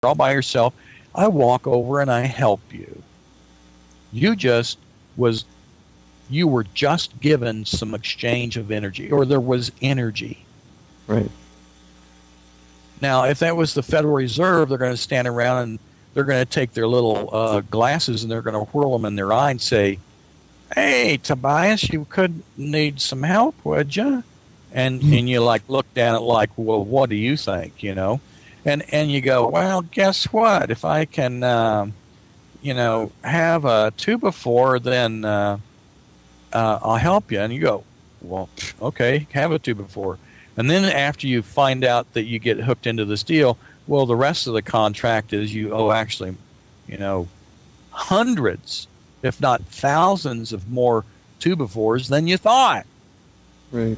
all by yourself, I walk over and I help you. You were just given some exchange of energy, or there was energy. Right. Now, if that was the Federal Reserve, they're going to stand around and they're going to take their little glasses and they're going to whirl them in their eye and say, "Hey, Tobias, you could need some help, would you?" And you looked at it like, "Well, what do you think?" And you go, "Well, guess what? If I can, have a 2-by-4, then I'll help you." And you go, "Well, okay, have a 2-by-4." And then after you find out that you get hooked into this deal, well, the rest of the contract is you owe actually, hundreds, if not thousands of more 2-by-4s than you thought. Right.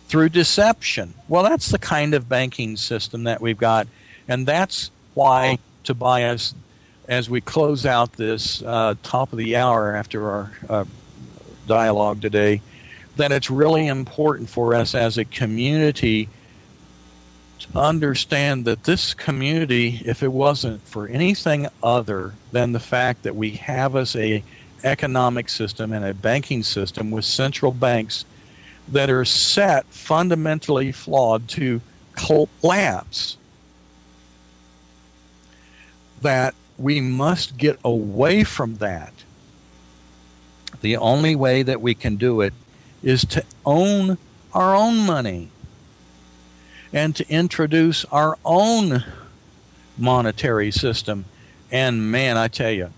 Through deception. Well, that's the kind of banking system that we've got. And that's why, Tobias, as we close out this top of the hour after our dialogue today, that it's really important for us as a community to understand that this community, if it wasn't for anything other than the fact that we have us a economic system and a banking system with central banks that are set fundamentally flawed to collapse, that we must get away from that. The only way that we can do it is to own our own money and to introduce our own monetary system. And man, I tell you,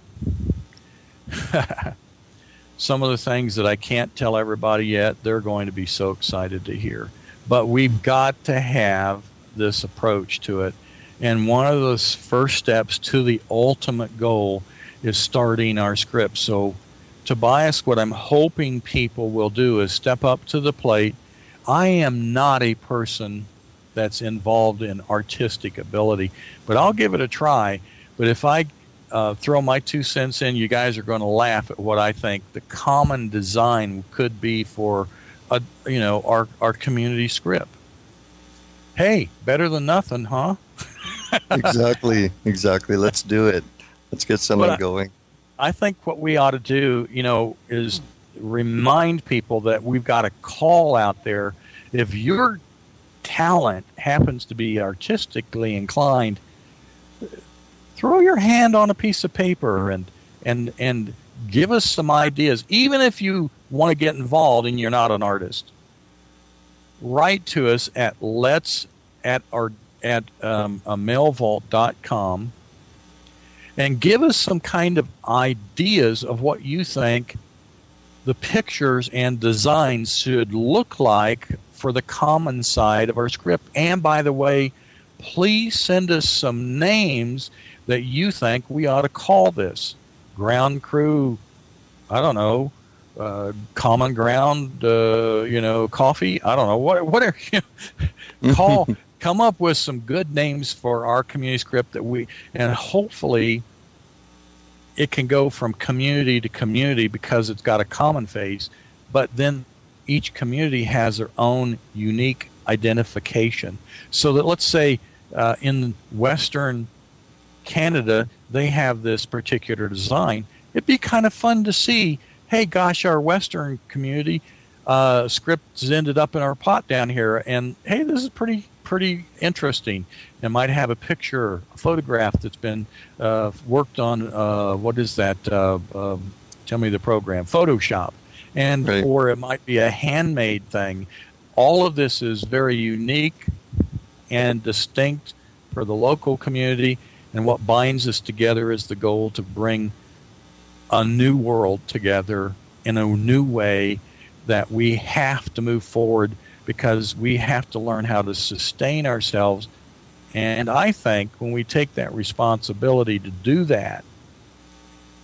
some of the things that I can't tell everybody yet, they're going to be so excited to hear. But we've got to have this approach to it. And one of those first steps to the ultimate goal is starting our script. So, Tobias, what I'm hoping people will do is step up to the plate. I am not a person that's involved in artistic ability, but I'll give it a try. But if I throw my 2 cents in, you guys are going to laugh at what I think the common design could be for our community script. Hey, better than nothing, huh? Exactly. Let's do it. Let's get something going. I think what we ought to do, is remind people that we've got a call out there. If your talent happens to be artistically inclined, throw your hand on a piece of paper and give us some ideas. Even if you want to get involved and you're not an artist, write to us at mailvault.com and give us some kind of ideas of what you think the pictures and designs should look like for the common side of our script. And by the way, please send us some names that you think we ought to call this. Ground crew, I don't know, common ground, coffee, I don't know, whatever. Come up with some good names for our community script and hopefully it can go from community to community because it's got a common face, but then each community has their own unique identification. So that, let's say, in Western Canada, they have this particular design. It'd be kind of fun to see, hey, gosh, our Western community script has ended up in our pot down here, and hey, this is pretty interesting. It might have a picture, a photograph that's been worked on, what is that? Tell me the program, Photoshop. And right. Or it might be a handmade thing. All of this is very unique and distinct for the local community, and what binds us together is the goal to bring a new world together in a new way that we have to move forward because we have to learn how to sustain ourselves. And I think when we take that responsibility to do that,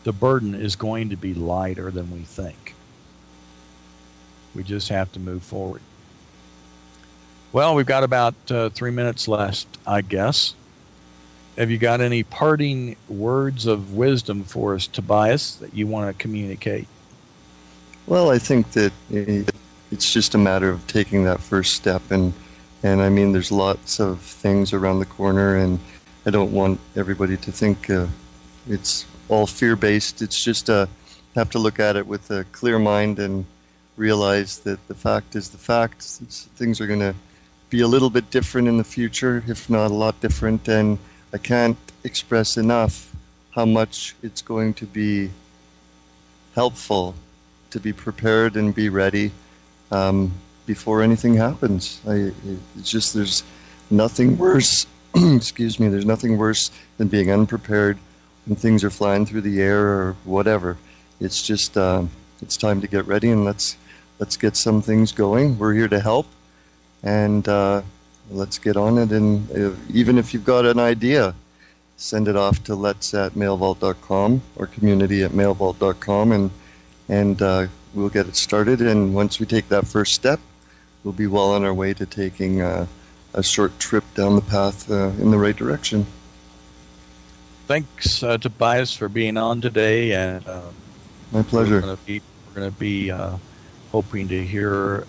the burden is going to be lighter than we think. We just have to move forward. Well, we've got about 3 minutes left, I guess. Have you got any parting words of wisdom for us, Tobias, that you want to communicate? Well, I think that it's just a matter of taking that first step. And I mean, there's lots of things around the corner. And I don't want everybody to think it's all fear-based. It's just have to look at it with a clear mind and realize that the fact is the fact. Things are going to be a little bit different in the future, if not a lot different, and I can't express enough how much it's going to be helpful to be prepared and be ready before anything happens. It's just, there's nothing worse, excuse me, there's nothing worse than being unprepared when things are flying through the air or whatever. It's just, it's time to get ready, and let's get some things going. We're here to help, and let's get on it. And even if you've got an idea, send it off to lets@mailvault.com or community@mailvault.com, and we'll get it started. And once we take that first step, we'll be well on our way to taking a short trip down the path in the right direction. Thanks, Tobias, for being on today. And my pleasure. We're going to be hoping to hear,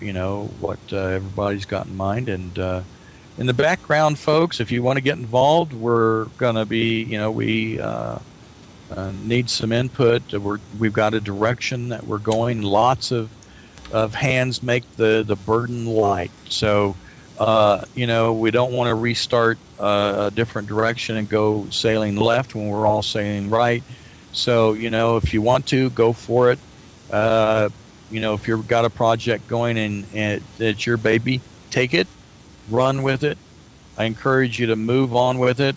what everybody's got in mind. And in the background, folks, if you want to get involved, we're going to be, we need some input. We've got a direction that we're going. Lots of hands make the burden light. So, we don't want to restart a different direction and go sailing left when we're all sailing right. So, if you want to, go for it. If you've got a project going and it's your baby, take it, run with it. I encourage you to move on with it.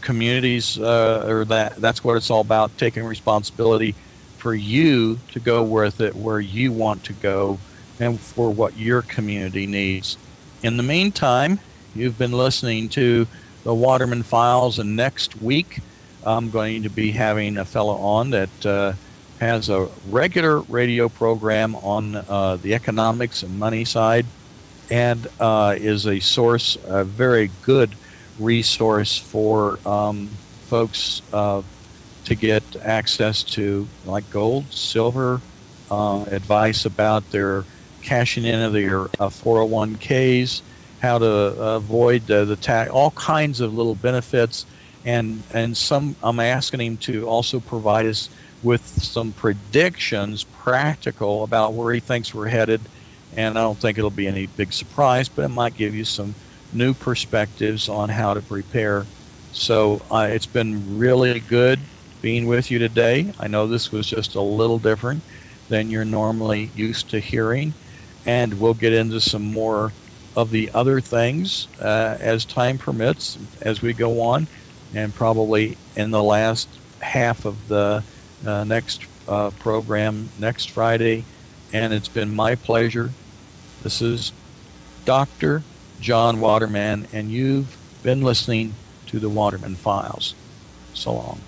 Communities, that's what it's all about, taking responsibility for you to go with it where you want to go and for what your community needs. In the meantime, you've been listening to the Waterman Files, and next week I'm going to be having a fellow on that has a regular radio program on the economics and money side, and is a source, a very good resource for folks to get access to, like gold, silver, advice about their cashing in of their 401ks, how to avoid the tax, all kinds of little benefits, and some. I'm asking him to also provide us with some predictions, practical, about where he thinks we're headed. And I don't think it'll be any big surprise, but it might give you some new perspectives on how to prepare. So it's been really good being with you today. I know this was just a little different than you're normally used to hearing, and we'll get into some more of the other things as time permits as we go on, and probably in the last half of the next program next Friday. And it's been my pleasure. This is Dr. John Waterman, and you've been listening to the Waterman Files. So long.